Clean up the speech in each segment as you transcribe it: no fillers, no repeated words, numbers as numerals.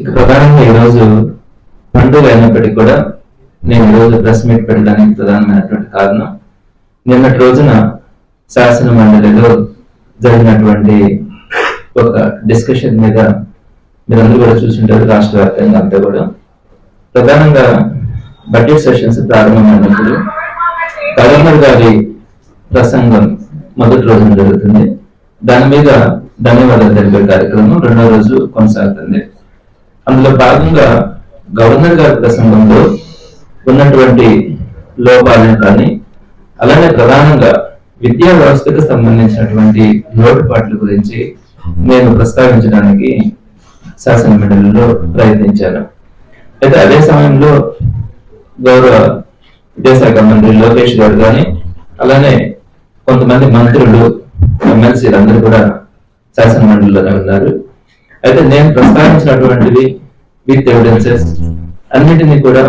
ఇక ప్రధానంగా ఈరోజు పండుగ అయినప్పటికీ కూడా నేను ఈరోజు ప్రెస్ మీట్ పెట్టడానికి ప్రధానమైనటువంటి కారణం, నిన్నటి రోజున శాసన మండలిలో జరిగినటువంటి ఒక డిస్కషన్ మీద మీరందరూ కూడా చూసింటారు. రాష్ట్ర వ్యాప్తంగా అంతా కూడా ప్రధానంగా బడ్జెట్ సెషన్స్ ప్రారంభమైనప్పుడు గవర్నర్ గారి ప్రసంగం మొదటి రోజున జరుగుతుంది. దాని మీద ధన్యవాదాలు తెలిపే కార్యక్రమం రెండో రోజు కొనసాగుతుంది. అందులో భాగంగా గవర్నర్ గారి ప్రసంగంలో ఉన్నటువంటి లోపాలను కానీ, అలానే ప్రధానంగా విద్యా వ్యవస్థకు సంబంధించినటువంటి లోటుపాట్ల గురించి నేను ప్రస్తావించడానికి శాసన మండలిలో ప్రయత్నించాను. అయితే అదే సమయంలో గౌరవ విద్యాశాఖ మంత్రి లోకేష్ గారు కానీ, అలానే కొంతమంది మంత్రులు, ఎమ్మెల్సీలు అందరూ కూడా శాసన మండలిలోనే ఉన్నారు. అయితే నేను ప్రస్తావించినటువంటివి విత్ ఎవిడెన్సెస్ అన్నిటినీ కూడా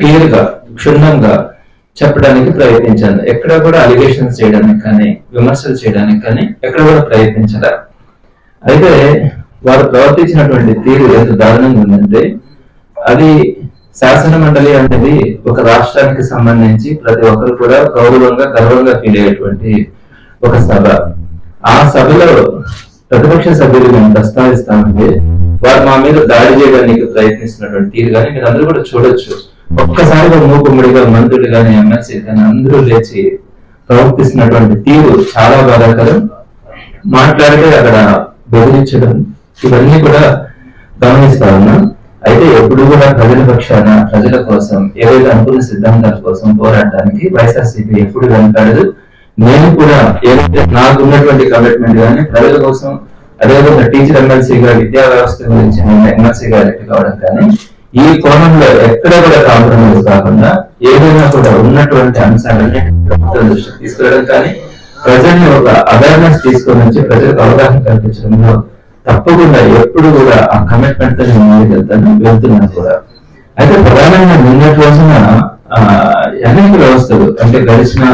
క్లియర్ గా, క్షుణ్ణంగా చెప్పడానికి ప్రయత్నించాను. ఎక్కడ కూడా అలిగేషన్స్ చేయడానికి కానీ, విమర్శలు చేయడానికి కానీ ఎక్కడ కూడా ప్రయత్నించదా. అయితే వారు ప్రవర్తించినటువంటి తీరు ఎంత దారుణంగా ఉందంటే, అది శాసన మండలి అనేది ఒక రాష్ట్రానికి సంబంధించి ప్రతి ఒక్కరు కూడా గౌరవంగా, గర్వంగా ఫీల్ అయ్యేటువంటి ఒక సభ. ఆ సభలో ప్రతిపక్ష సభ్యులు మేము ప్రస్తావిస్తామంటే వారు మా మీద దాడి చేయడానికి ప్రయత్నిస్తున్నటువంటి తీరు కానీ మీరు అందరూ కూడా చూడొచ్చు. ఒక్కసారిగా మూకుమ్మడిగా మంత్రులు కానీ, ఎమ్మెల్సీ కానీ అందరూ లేచి ప్రవర్తిస్తున్నటువంటి తీరు చాలా బాధాకరం. మాట్లాడితే అక్కడ బెదిరించడం, ఇవన్నీ కూడా గమనిస్తా ఉన్నాం. అయితే ఎప్పుడు కూడా ప్రజల పక్షాన, ప్రజల కోసం, ఏవైతే అనుకున్న సిద్ధాంతాల కోసం పోరాడడానికి వైఎస్ఆర్సీపీ ఎప్పుడు వెనకాడదు. నేను కూడా ఏదైతే నాకు ఉన్నటువంటి కమిట్మెంట్ కానీ ప్రజల కోసం, అదేవిధంగా టీచర్ ఎమ్మెల్సీగా విద్యా వ్యవస్థ గురించి నేను ఎమ్మెల్సీగా ఎలక్ట్ కావడం కానీ, ఈ కోణంలో ఎక్కడ కూడా కాంప్రమైజ్ కాకుండా ఏదైనా కూడా ఉన్నటువంటి అంశాలన్నీ ప్రభుత్వం దృష్టికి తీసుకురావడం కానీ, ప్రజల్ని ఒక అవేర్నెస్ తీసుకొని వచ్చి ప్రజలకు అవగాహన కల్పించడంలో తప్పకుండా ఎప్పుడు కూడా ఆ కమిట్మెంట్ తో నేను ముందుకెళ్తాను, వెళ్తున్నాను కూడా. అయితే ప్రధానంగా నిన్నటి రోజున అనేక వ్యవస్థలు, అంటే గడిచిన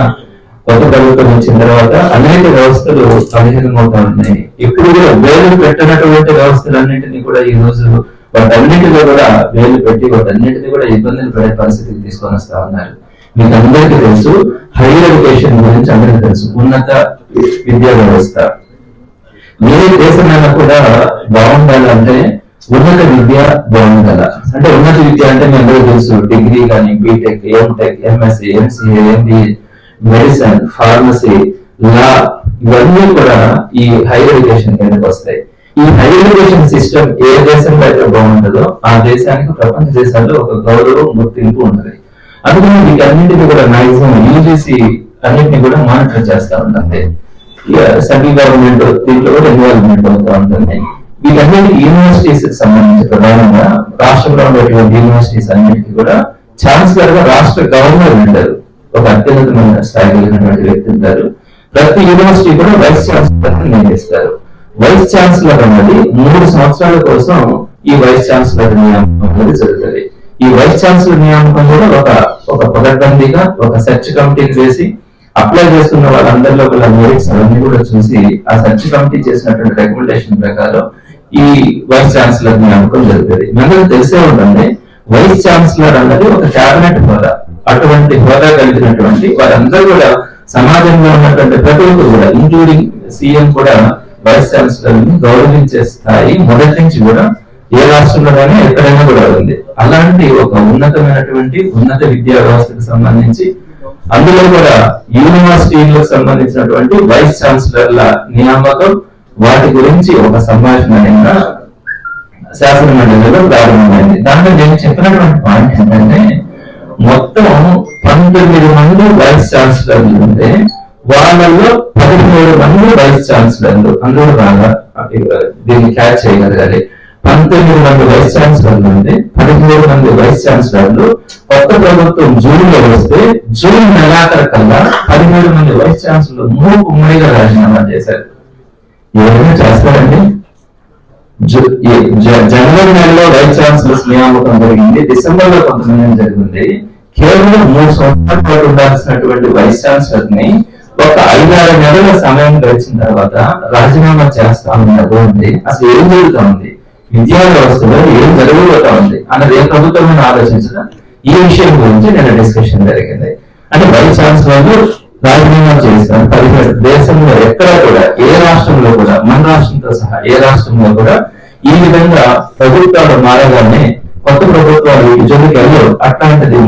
కొత్త ప్రభుత్వం వచ్చిన తర్వాత అనేక వ్యవస్థలు బలహీనమవుతా ఉన్నాయి. ఇప్పుడు కూడా వేలు పెట్టినటువంటి వ్యవస్థలన్నింటినీ కూడా ఈ రోజు వాటన్నింటిలో కూడా వేలు పెట్టి వాటన్నింటినీ కూడా ఇబ్బందులు పడే పరిస్థితికి తీసుకొని వస్తా ఉన్నారు. మీకు అందరికీ తెలుసు, హైయర్ ఎడ్యుకేషన్ గురించి అందరికీ తెలుసు, ఉన్నత విద్యా వ్యవస్థ. ఏ దేశమైనా కూడా బాగుండాలంటే ఉన్నత విద్య బాగుండాల. అంటే ఉన్నత విద్య అంటే మీ అందరూ తెలుసు, డిగ్రీ కానీ, BTech, MTech, MSc, MCA, MBA, medicine, pharmacy, law, ఇవన్నీ కూడా ఈ హైయర్ ఎడ్యుకేషన్ కిందకి వస్తాయి. ఈ హైయర్ ఎడ్యుకేషన్ సిస్టమ్ ఏ దేశంలో అయితే బాగుంటుందో ఆ దేశానికి ప్రపంచ దేశాల్లో ఒక గౌరవం, గుర్తింపు ఉంటుంది. అందుకని వీటన్నింటినీ కూడా మాక్సిమం యూజీసీ అన్నింటినీ కూడా మానిటర్ చేస్తా ఉంటుంది. సెంట్రల్ గవర్నమెంట్ దీంట్లో కూడా ఇన్వాల్వ్మెంట్ అవుతూ ఉంటుంది. వీటన్నిటి యూనివర్సిటీస్ కి సంబంధించి ప్రధానంగా రాష్ట్రంలో ఉండేటువంటి యూనివర్సిటీస్ అన్నిటికీ కూడా ఛాన్సలర్ గా రాష్ట్ర గవర్నర్ ఉంటారు. ఒక అత్యున్నతమైన స్థాయి కలిగినటువంటి వ్యక్తి ఉంటారు. ప్రతి యూనివర్సిటీ కూడా వైస్ ఛాన్సలర్ నియమిస్తారు. వైస్ ఛాన్సలర్ అనేది 3 సంవత్సరాల కోసం ఈ వైస్ ఛాన్సలర్ నియామకం అనేది జరుగుతుంది. ఈ వైస్ ఛాన్సలర్ నియామకం కూడా ఒక పకడ్బందీగా ఒక సెర్చ్ కమిటీని వేసి అప్లై చేసుకున్న వాళ్ళందరిలో గల మెరిట్స్ అవన్నీ కూడా చూసి ఆ సెర్చ్ కమిటీ చేసినటువంటి రికమెండేషన్ ప్రకారం ఈ వైస్ ఛాన్సలర్ నియామకం జరుగుతుంది. మనకు తెలిసే ఉంటుంది, వైస్ ఛాన్సలర్ అన్నది ఒక క్యాబినెట్ హోదా. అటువంటి హోదా కలిగినటువంటి వారందరూ కూడా సమాజంలో ఉన్నటువంటి ప్రతి ఒక్కరు కూడా, ఇంక్లూడింగ్ సీఎం కూడా వైస్ ఛాన్సలర్ ని గౌరవించే స్థాయి మొదటి నుంచి కూడా ఏ రాష్ట్రంలోనైనా ఎక్కడైనా కూడా ఉంది. అలాంటి ఒక ఉన్నతమైనటువంటి ఉన్నత విద్యా వ్యవస్థకు సంబంధించి అందులో కూడా యూనివర్సిటీలకు సంబంధించినటువంటి వైస్ ఛాన్సలర్ల నియామకం, వాటి గురించి ఒక సంభాషణ శాసన మండలిలో ప్రారంభమైంది. దాంట్లో నేను చెప్పినటువంటి పాయింట్ ఏంటంటే, మొత్తం 19 మంది వైస్ ఛాన్సలర్లు ఉంటే వాళ్ళలో 13 మంది వైస్ ఛాన్సలర్లు, అందరూ బాగా దీన్ని క్యాచ్ చేయగలగాలి. 19 మంది వైస్ ఛాన్సలర్లు ఉంటే 13 మంది వైస్ ఛాన్సలర్లు కొత్త ప్రభుత్వం జూన్ లో వస్తే జూన్ నెలాఖరు కల్లా 13 మంది వైస్ ఛాన్సలర్లు ఉమ్మడిగా రాజీనామా చేశారు. ఎవరైనా చేస్తారండి? జనవరి నెలలో వైస్ ఛాన్సలర్స్ నియామకం జరిగింది, డిసెంబర్ లో కొంతమంది జరిగింది. కేవలం 3 సంవత్సరాల పాటు ఉండాల్సినటువంటి వైస్ ఛాన్సలర్ ని ఒక 5-6 నెలల సమయం గడిచిన తర్వాత రాజీనామా చేస్తా ఉన్నారు అంటే అసలు ఏం జరుగుతూ ఉంది, విద్యా వ్యవస్థలో ఏం జరగబోతా ఉంది అన్నది ఏ ప్రభుత్వం ఆలోచించడం. ఈ విషయం గురించి నేను డిస్కషన్ జరిగింది. అంటే వైస్ ఛాన్సలర్లు రాజీనామా చేస్తారు. 17 దేశంలో ఎక్కడ కూడా, ఏ రాష్ట్రంలో కూడా, మన రాష్ట్రంతో సహా ఏ రాష్ట్రంలో కూడా ఈ విధంగా ప్రభుత్వాలు మారగానే కొత్త ప్రభుత్వాలు జోలికి వెళ్ళవు. అట్లాంటిది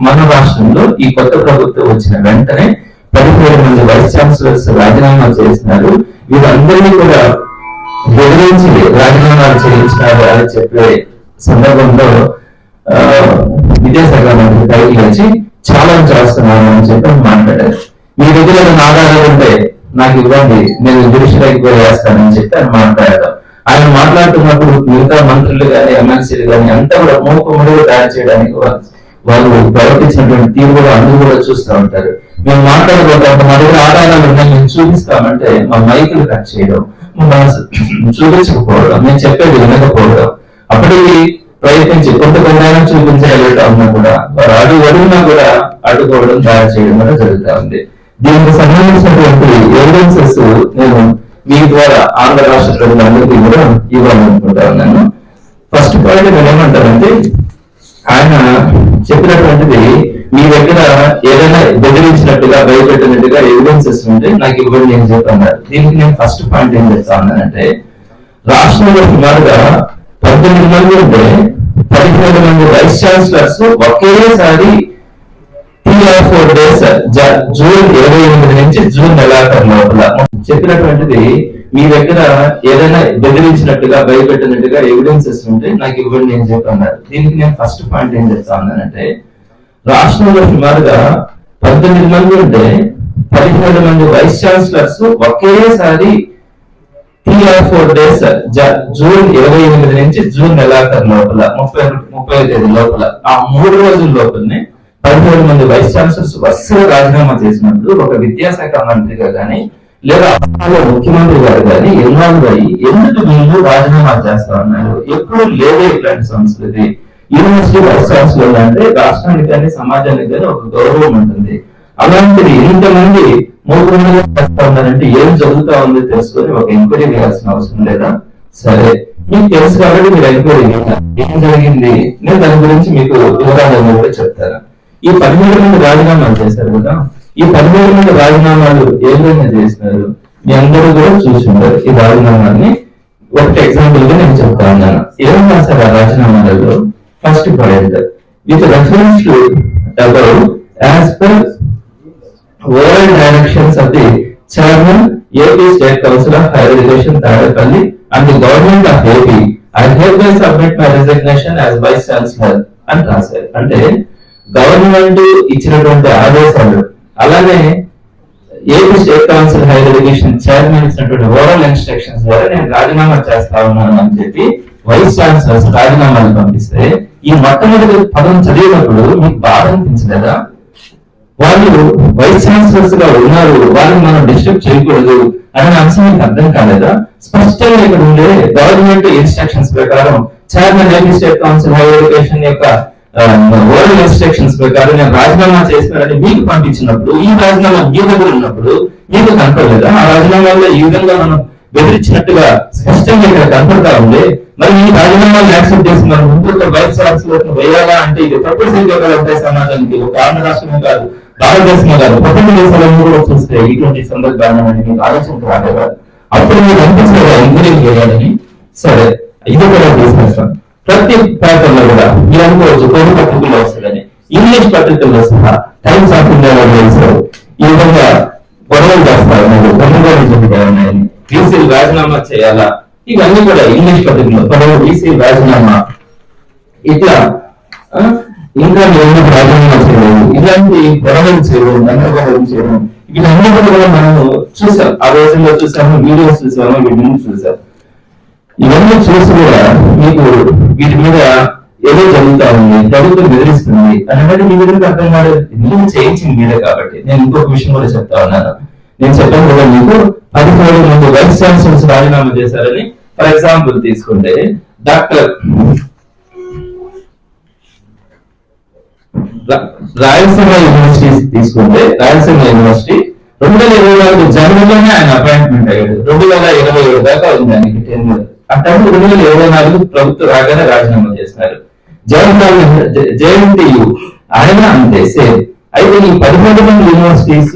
మన రాష్ట్రంలో ఈ కొత్త ప్రభుత్వం వచ్చిన వెంటనే 17 మంది వైస్ ఛాన్సలర్స్ రాజీనామా చేసినారు. వీరందరినీ కూడా బెదిరించి రాజీనామాలు చేయించినారు అని చెప్పే సందర్భంలో విద్యాశాఖ మంత్రి పైకి వచ్చి ఛాలెంజ్ చేస్తున్నాను అని చెప్పి మాట్లాడారు. మీ దగ్గర ఆధారాలు ఉంటే నాకు ఇవ్వండి, నేను జ్యుడిషియరీకి కూడా వేస్తానని చెప్పి ఆయన మాట్లాడారు. ఆయన మాట్లాడుతున్నప్పుడు మిగతా మంత్రులు కానీ ఎమ్మెల్సీలు కానీ అంతా కూడా మూకుముడిగా తయారు చేయడానికి వాళ్ళు ప్రవర్తించినటువంటి తీరు కూడా అందరూ కూడా చూస్తూ ఉంటారు. మేము మాట్లాడబోతాం, మా దగ్గర ఆధారాలు ఉన్నాయి, మేము చూపిస్తామంటే మా మైకులు కట్ చేయడం, చూపించకపోవడం, మేము చెప్పేది వినకపోవడం, అప్పటికి ప్రయత్నించి కొంతమంది చూపించగలుగుతా ఉన్నా కూడా వారు అడుగున్నా కూడా అడ్డుకోవడం, తయారు చేయడం కూడా జరుగుతూ ఉంది. దీనికి సంబంధించినటువంటి ఎవిడెన్సెస్ నేను మీ ద్వారా ఆంధ్ర రాష్ట్ర ప్రజలందరికీ కూడా ఇవ్వాలనుకుంటా ఉన్నాను. ఫస్ట్ పాయింట్ నేను ఏమంటానంటే, ఆయన చెప్పినటువంటిది మీ దగ్గర ఏదైనా బెదిరించినట్టుగా భయపెట్టినట్టుగా ఎవిడెన్సెస్ ఉంటే నాకు ఇవ్వండి అని చెప్పన్నారు. దీనికి నేను ఫస్ట్ పాయింట్ ఏం చెప్తా ఉన్నానంటే, రాష్ట్రంలో సుమారుగా 19 మంది ఉంటే 17 మంది వైస్ ఛాన్సలర్స్ ఒకేసారి 3 or 4 days జూన్ 28 నుంచి జూన్ నెలాఖరు లోపల చెప్పినటువంటిది మీ దగ్గర ఏదైనా బెదిరించినట్టుగా భయపెట్టినట్టుగా ఎవిడెన్సెస్ ఉంటే నాకు ఇవ్వండి అని చెప్పన్నారు. దీనికి నేను ఫస్ట్ పాయింట్ ఏం చెప్తా ఉన్నానంటే, రాష్ట్రంలో సుమారుగా 19 మంది ఉంటే 17 మంది వైస్ ఛాన్సలర్స్ ఒకేసారి 3 or 4 days జూన్ 28 నుంచి జూన్ నెలాఖరు లోపల 30వ తేదీ లోపల ఆ 3 రోజుల లోపలనే 17 మంది వైస్ ఛాన్సలర్స్ వరుసగా రాజీనామా చేసినప్పుడు ఒక విద్యాశాఖ మంత్రిగా కానీ లేదా ముఖ్యమంత్రి గారు కానీ ఇన్వాల్వ్ అయ్యి ఎందుకు వీళ్ళు రాజీనామా చేస్తా ఉన్నారు? ఎప్పుడు లేదే ఇట్లాంటి సంస్కృతి. యూనివర్సిటీ వైస్ ఛాన్సలర్ అంటే రాష్ట్రానికి కానీ సమాజానికి కానీ ఒక గౌరవం ఉంటుంది. అలాంటిది ఇంతమంది మూకుముడిగా చేస్తా ఉన్నారంటే ఏం జరుగుతా ఉందో తెలుసుకొని ఒక ఎంక్వైరీ చేయాల్సిన అవసరం లేదా? సరే, మీకు తెలుసు కాబట్టి మీరు ఎంక్వైరీ ఏం జరిగింది, నేను దాని గురించి మీకు వివరాలు కూడా చెప్తాను. ఈ 17 మంది రాజీనామాలు చేశారు కదా, ఈ 17 మంది రాజీనామాలు ఏ విధంగా చేసినారు మీ అందరూ కూడా చూసింటారు. ఈ రాజీనామాని ఒకటి ఎగ్జాంపుల్ గా నేను చెప్తా ఉన్నాను. ఏం రాశారు ఆ రాజీనామాలలో? First point, with reference to above as per overall directions of the chairman AP state council of higher education Tadepalli and the government of AP I hereby submit my resignation as vice chancellor అని రాశారు. అంటే government ఇచ్చినటువంటి ఆదేశాలు, అలానే AP state council higher education chairman ఇచ్చినటువంటి overall instructions ద్వారా నేను రాజీనామా చేస్తా ఉన్నాను అని చెప్పి వైస్ ఛాన్సలర్స్ రాజీనామాలు పంపిస్తే ఈ మొట్టమొదటి పదం చదివినప్పుడు మీకు బాధ అనిపించలేదా? వాళ్ళు వైస్ ఛాన్సలర్స్ గా ఉన్నారు, వాళ్ళని మనం డిస్టర్బ్ చేయకూడదు అనే అంశం మీకు అర్థం కాలేదా? స్పష్టంగా ఇక్కడ ఉండే గవర్నమెంట్ ఇన్స్ట్రక్షన్స్ ప్రకారం chairman AP state council higher education యొక్క ఓరల్ ఇన్స్ట్రక్షన్స్ ప్రకారం నేను రాజీనామా చేస్తున్నానని మీకు పంపించినప్పుడు, ఈ రాజీనామా మీ దగ్గర ఉన్నప్పుడు మీకు కనపడలేదా? ఆ రాజీనామాలో ఈ విధంగా మనం బెదిరించినట్టుగా స్పష్టంగా ఇక్కడ కనపడతా ఉంది. మరి ఈ రాజీనామాలు యాక్సెప్ట్ చేసి మనం ముందు వైస్ ఛాన్సలర్ వేయాలా అంటే ఇది తప్పనిసరిగా ఉంటాయి సమాజానికి. ఒక ఆంధ్ర రాష్ట్రమే కాదు, భారతదేశమే కాదు, ప్రపంచ దేశాలను కూడా చూస్తే ఇటువంటి సందర్భాన్ని మీకు ఆలోచనకు రాలేదా? అప్పుడు మీకు అనిపించలేదా ఎంకరేజ్ చేయాలని? సరే, ఇది కూడా తీసుకొస్తాం. ప్రతి పేపర్లో కూడా మీరు అనుకోవచ్చు తెలుగు పత్రికల్లో వస్తుందని, ఇంగ్లీష్ పత్రికల్లో సహా టైమ్స్ ఆఫ్ ఇండియా వాళ్ళు వేశారు. ఈ విధంగా గొడవలు చేస్తారు, గొడవలు చెబుతారని, బీసీలు రాజీనామా చేయాలా, ఇవన్నీ కూడా ఇంగ్లీష్ పత్రికలో పదవి బీసీ రాజీనామా, ఇట్లా ఇంకా ఎందుకు రాజీనామా చేయలేదు, ఇలాంటి గొడవలు చేయడం, గందరగోళం చేయడం, ఇవన్నీ కూడా మనం చూసాం. ఆ రోజుల్లో చూసాము, వీడియోస్ చూసాము, వీటిని చూసాం. ఇవన్నీ చూసి కూడా మీకు వీటి మీద ఏదో జరుగుతా ఉంది, ప్రభుత్వం బెదిరిస్తుంది అనేది మీ దగ్గరకు అర్థం కాలేదు. నేను చేయించింది మీరే కాబట్టి నేను ఇంకొక విషయం కూడా చెప్తా ఉన్నాను. నేను చెప్పాను కూడా మీకు 17 మంది వైస్ ఛాన్సలర్స్ రాజీనామా చేశారని. ఫర్ ఎగ్జాంపుల్ తీసుకుంటే డాక్టర్ రాయలసీమ యూనివర్సిటీ తీసుకుంటే, రాయలసీమ యూనివర్సిటీ 2024 జనవరిలోనే ఆయన అపాయింట్మెంట్ అయ్యాడు. 2027 దాకా ఉంది ఆయనకి టెన్యూర్. అట్లాంటి 2024 ప్రభుత్వం రాగానే రాజీనామా చేస్తున్నారు. జేఎన్టీయు ఆయన అంతే సేమ్. అయితే ఈ 13 మంది యూనివర్సిటీస్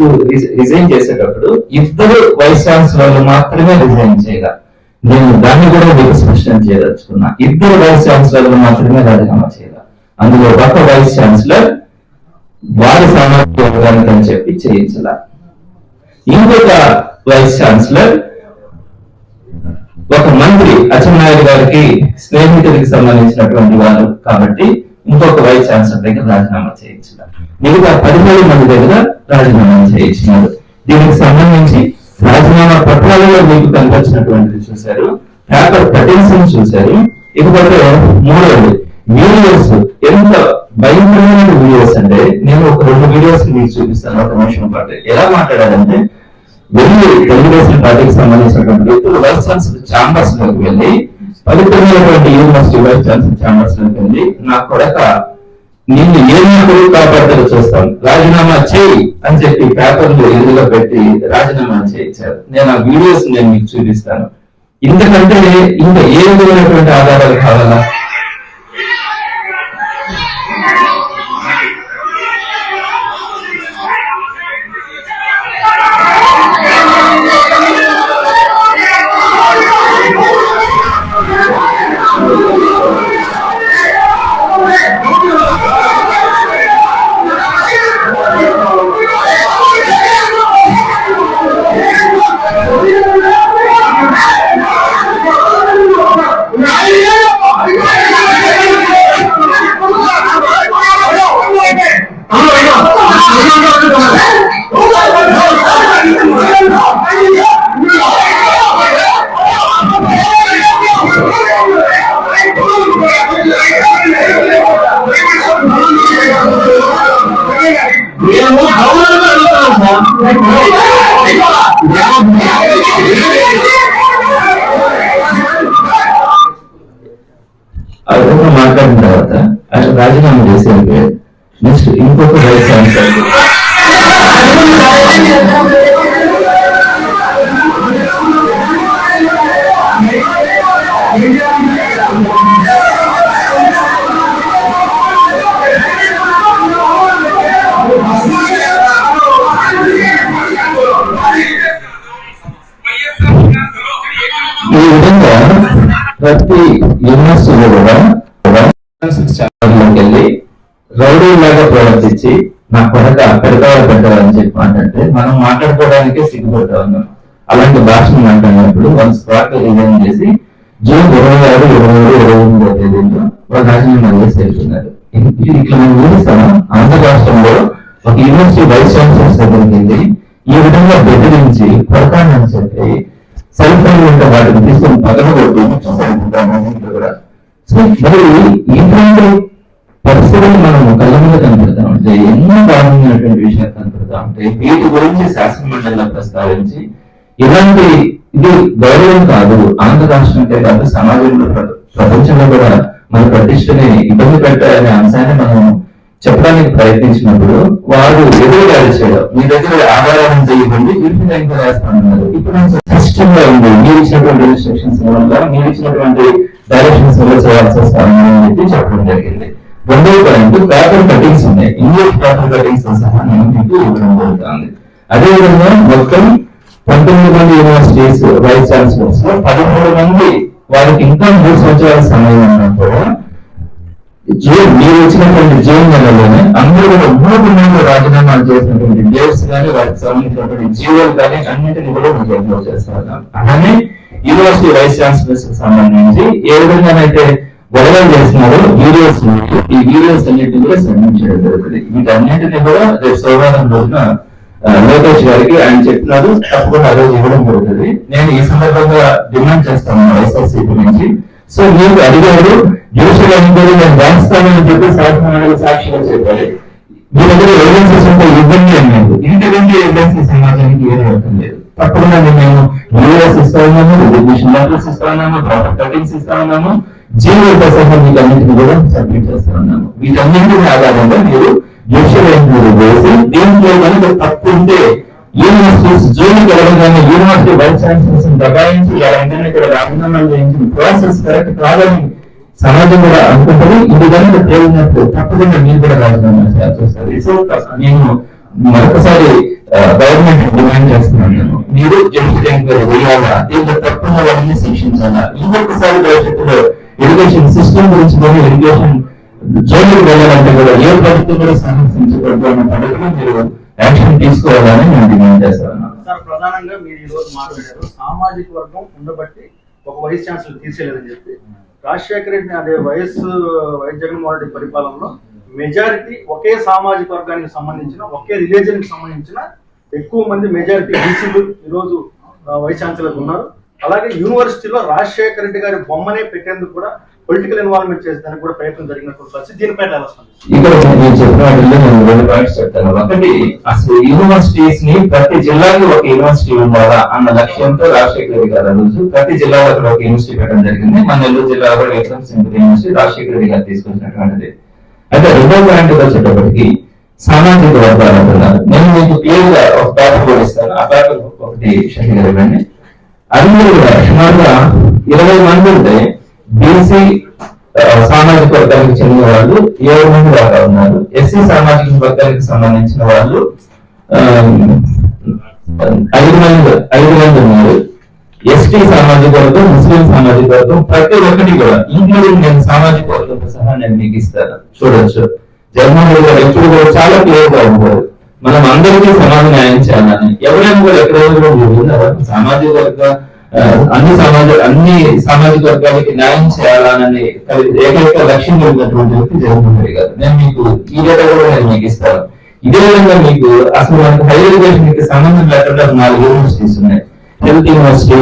రిజైన్ చేసేటప్పుడు 2 వైస్ ఛాన్సలర్లు మాత్రమే రిజైన్ చేయాలి. నేను దాన్ని కూడా మీకు స్పష్టం చేయదలుచుకున్నా. 2 వైస్ ఛాన్సలర్లు మాత్రమే రాజీనామా చేయాలి. అందులో ఒక వైస్ ఛాన్సలర్ వారి సామర్థ్యం అని చెప్పి చేయించాల. ఇంకొక వైస్ ఛాన్సలర్ ఒక మంత్రి అచ్చెన్నాయుడు గారికి స్నేహితుడికి సంబంధించినటువంటి వారు కాబట్టి ఇంకొక వైస్ ఛాన్సలర్ దగ్గర రాజీనామా చేయించారు. మిగతా 13 మంది దగ్గర రాజీనామా చేయించినారు. దీనికి సంబంధించి రాజీనామా పత్రాలలో మీకు కనిపించినటువంటిది చూశారు, పేపర్ కటింగ్స్ చూశారు. ఇకపోతే మూడవది వీడియోస్. ఎంత భయంకరమైన వీడియోస్ అంటే నేను ఒక 2 వీడియోస్ మీకు చూపిస్తాను ఒక నిమిషం పాటు. ఎలా మాట్లాడారంటే వెళ్ళి తెలుగుదేశం పార్టీకి సంబంధించినటువంటి వ్యక్తులు వైస్ ఛాన్సలర్ ఛాంబర్స్ లోకి వెళ్ళి పవిత్రమైనటువంటి యూనివర్సిటీ వైస్ ఛాన్సలర్ ఛాంబర్స్ లోకి వెళ్ళి నా కొడక నిన్ను ఏమాత్రం కాపాడతారో చూస్తాం, రాజీనామా చేయి అని చెప్పి పేపర్లు ఎదురుగా పెట్టి రాజీనామా చేయించారు. నేను ఆ వీడియోస్ నేను మీకు చూపిస్తాను. ఇంతకంటే ఇంకా ఏ విధమైనటువంటి ఆధారాలు కావాలా? అదొక మాట్లాడిన తర్వాత ఆయన రాజీనామా చేసి వెళ్ళిపోయాడు. నెక్స్ట్ ఇంకొక వైస్ ఛాన్సలర్ ఈ విధంగా ప్రతి యూనివర్సిటీలో కూడా వెళ్ళి రౌడీ లాగా ప్రవర్తించి నా కొడక పెడతావని చెప్పి మాట్లాడితే మనం మాట్లాడుకోవడానికే సిగ్గుపడతా ఉన్నాం. అలాంటి భాషను మాట్లాడినప్పుడు వాళ్ళు స్పాట్ రిజైన్ చేసి జూన్ 26, 27, 28 తేదీలో వాళ్ళు రాజీనామా చేసి వెళ్తున్నారు. ఇట్లా మనం ఊహిస్తామా? ఆంధ్ర రాష్ట్రంలో ఒక యూనివర్సిటీ వైస్ ఛాన్సలర్స్ దగ్గరికి వెళ్ళి ఈ విధంగా బెదిరించి కొడతానని చెప్పి సెల్ ఫోన్ ఉంటే వాటిని తీసుకొని పగలగొట్టి కూడా. సో మరి ఇటువంటి పరిస్థితులు మనం కళ్ళ మీద కనపడతా ఉంటే ఎన్నో దారుణమైనటువంటి విషయాలు కనపడతా ఉంటాయి. వీటి గురించి శాసనమండలిలో ప్రస్తావించి ఇలాంటి ఇది గౌరవం కాదు, ఆంధ్ర రాష్ట్రంకే కాదు సమాజంలో ప్రపంచంలో కూడా మన ప్రతిష్టని ఇబ్బంది పెట్టాలనే అంశాన్ని మనం చెప్పడానికి ప్రయత్నించినప్పుడు వారు ఎదురుదాడి చేయడం, మీ దగ్గర ఆధారం ఇవ్వండి వీటిని వేస్తామన్నారు. ఇప్పుడు స్పష్టంగా ఉంది మీరు ఇచ్చినటువంటి రిస్ట్రిక్షన్స్ వల్ల మీరు ఇచ్చినటువంటి డైరెక్షన్స్ వల్ల చేయాల్సి వస్తామని చెప్పి చెప్పడం జరిగింది. రెండవ పాయింట్ పేపర్ కటింగ్స్ ఉన్నాయి. ఇంగ్లీష్ పేపర్ కటింగ్స్ సహా నేను మీకు ఇవ్వడం జరుగుతుంది. అదేవిధంగా మొత్తం 19 మంది యూనివర్సిటీస్ వైస్ ఛాన్సలర్స్ లో 13 మంది వారికి ఇంకా 3 సంవత్సరాల సమయం ఉన్నా కూడా మీరు వచ్చినటువంటి జూన్ నెలలోనే అందరూ కూడా 3 నెలలు రాజీనామాలు చేసినటువంటి డేట్స్ కానీ వారికి సంబంధించినటువంటి జీవోలు కానీ అన్నింటినీ కూడా మీకు అప్లోడ్ చేస్తా ఉన్నాం. అలానే యూనివర్సిటీ వైస్ ఛాన్సలర్స్ కి సంబంధించి ఏ విధంగానైతే గొడవలు చేస్తున్నారో వీడియోస్ ఈ వీడియోస్ అన్నింటినీ కూడా సబ్మిట్ చేయడం జరుగుతుంది. వీటన్నింటినీ కూడా రేపు సోమవారం రోజున లోకేష్ గారికి ఆయన చెప్పినారు తప్పకుండా ఆ రోజు ఇవ్వడం జరుగుతుంది. నేను ఈ సందర్భంగా డిమాండ్ చేస్తాను వైఎస్ఆర్సీపీ నుంచి. సో మీకు అడిగారు జ్యుడిషియల్ ఎంక్వైరీ నేను రాస్తానని చెప్పి శాసనమండలి సాక్షిగా చెప్పాలి. మీ దగ్గర ఎవిడెన్సెస్ ఉంటే ఇబ్బంది అనేది ఇంటికంటే ఎవిడెన్స్ సమాజానికి ఏది అర్థం లేదు. తప్పకుండా మేము యూఎస్ ఇస్తా ఉన్నాము, రిజిగ్నేషన్ లెటర్స్ ఇస్తా ఉన్నాము, ప్రాపర్ కటింగ్స్ ఇస్తా ఉన్నాము, జీవోతో సహా వీటన్నింటిని కూడా సబ్మిట్ చేస్తా ఉన్నాము. వీటన్నింటిని ఆధారంగా మీరు జ్యుడిషియల్ ఎంక్వైరీ చేసి దీంట్లో కనుక తప్పు ఉంటే యూనివర్సిటీస్ జోలికి వెళ్ళగానే యూనివర్సిటీ వైస్ ఛాన్సలర్స్ దబాయించి వాళ్ళందరినీ కూడా రాజీనామాలు చేయించిన ప్రాసెస్ కరెక్ట్ కాదని సమాజం కూడా అనుకుంటుంది. ఇది కనుక తేలినట్టు తప్పకుండా మీరు కూడా రాజీనామా చేయాల్సి వస్తుంది. సో నేను మరొకసారి గవర్నమెంట్ డిమాండ్ చేస్తున్నాను, మీరు జడ్జిమెంట్ ఎంక్వైరీ వేయాలా, దీంట్లో తప్పకుండా వాళ్ళని శిక్షించాలా. ఇంకొకసారి భవిష్యత్తులో ఎడ్యుకేషన్ సిస్టమ్ గురించి కానీ ఎడ్యుకేషన్ జోలికి వెళ్ళాలంటే కూడా ఏ ప్రభుత్వం కూడా సమర్థించకూడదు అన్న పద్ధతిలో మీరు యాక్షన్ తీసుకోవాలని నేను డిమాండ్ చేస్తాను. సార్, ప్రధానంగా మీరు ఈ రోజు మాట్లాడారు సామాజిక వర్గం ఉండబట్టి ఒక వైస్ ఛాన్సలర్ తీసేయలేదని చెప్పి. రాజశేఖర రెడ్డి అదే వైఎస్ జగన్మోహన్ రెడ్డి పరిపాలనలో మెజారిటీ ఒకే సామాజిక వర్గానికి సంబంధించిన ఒకే రిలీజన్ కి సంబంధించిన ఎక్కువ మంది మెజారిటీ బీసీలు ఈరోజు వైస్ ఛాన్సలర్ ఉన్నారు. అలాగే యూనివర్సిటీలో రాజశేఖర రెడ్డి గారి బొమ్మనే పెట్టేందుకు కూడా పొలిటికల్ ఇన్వాల్వ్మెంట్ చేసేదానికి కూడా ప్రయత్నం జరిగినట్టు పరిస్థితి. దీనిపై ఇక్కడ నేను చెప్పిన వాటిల్లో నేను 2 పాయింట్స్ చెప్తాను. ఒకటి, అసలు యూనివర్సిటీస్ ని ప్రతి జిల్లాకి ఒక యూనివర్సిటీ ఉండాలా అన్న లక్ష్యంతో రాజశేఖర రెడ్డి గారు రోజు ప్రతి జిల్లాలో అక్కడ ఒక యూనివర్సిటీ పెట్టడం జరిగింది. మన నెల్లూరు జిల్లాలో కూడా యూనివర్సిటీ రాజశేఖర రెడ్డి గారు తీసుకొచ్చినటువంటిది. అయితే 2వ పాయింట్ వచ్చేటప్పటికి సామాజిక వర్గాలు అంటున్నారు. నేను మీకు క్లియర్ గా ఒక పేపర్ కూడా ఇస్తాను. ఆ పేపర్ ఒకటి శశి గారు ఇవ్వండి. అందరూ కూడా సుమారుగా 20 మంది ఉంటే బీసీ సామాజిక వర్గానికి చెందిన వాళ్ళు 7 మంది దాకా ఉన్నారు. ఎస్సీ సామాజిక వర్గానికి సంబంధించిన వాళ్ళు 5 మంది ఉన్నారు. ఎస్టీ సామాజిక వర్గం, ముస్లిం సామాజిక వర్గం, ప్రతి ఒక్కటి కూడా ఇంక్లూడింగ్ నేను సామాజిక వర్గంతో సహా నేను మీకు ఇస్తాను. చూడొచ్చు, జగన్మోహన్ రెడ్డి గారు ఎప్పుడు కూడా చాలా క్లియర్ గా ఉంటారు. మనం అందరికీ సమాన న్యాయం చేయాలని. ఎవరైనా కూడా ఎక్కడైనా సామాజిక వర్గ అన్ని సామాజిక వర్గాలకి న్యాయం చేయాలని ఏకైక లక్ష్యం కలిగినటువంటి వ్యక్తి జగన్మోహన్ రెడ్డి గారు. నేను మీకు ఈ డేటా కూడా నేను మీకు ఇస్తాను. ఇదే విధంగా మీకు అసలు మనకి హైయర్ ఎడ్యుకేషన్ కి సంబంధం లేకుండా 4 యూనివర్సిటీస్ ఉన్నాయి. హెల్త్ యూనివర్సిటీ,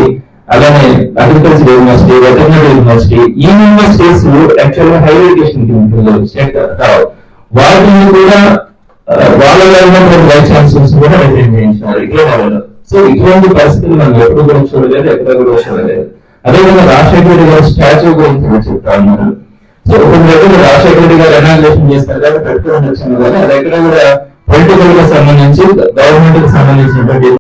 అలానే అగ్రికల్చర్ యూనివర్సిటీ, వెటర్నరీ యూనివర్సిటీ. ఈ యూనివర్సిటీస్ యాక్చువల్ గా హైయర్ ఎడ్యుకేషన్ స్టేట్ కావు. వాటిని కూడా వాళ్ళలో ఉన్నటువంటి వైస్ ఛాన్సలర్స్ కూడా రిటైన్ చేయించినారు ఇదే లెవెల్లో. సో ఇటువంటి పరిస్థితులు మనం ఎప్పుడు కూడా చూడలేదు, ఎక్కడ కూడా చూడలేదు. అదేవిధంగా రాజశేఖర రెడ్డి గారు స్టాచ్యూ గురించి కూడా చెప్తా ఉన్నారు. సో కొన్ని దగ్గర రాజశేఖర రెడ్డి గారు ఎనాలిజేషన్ చేస్తారు కాబట్టి పెట్టుకోవడం వచ్చింది, కానీ అది ఎక్కడ కూడా పొలిటికల్ గా సంబంధించి గవర్నమెంట్ కి సంబంధించినటువంటి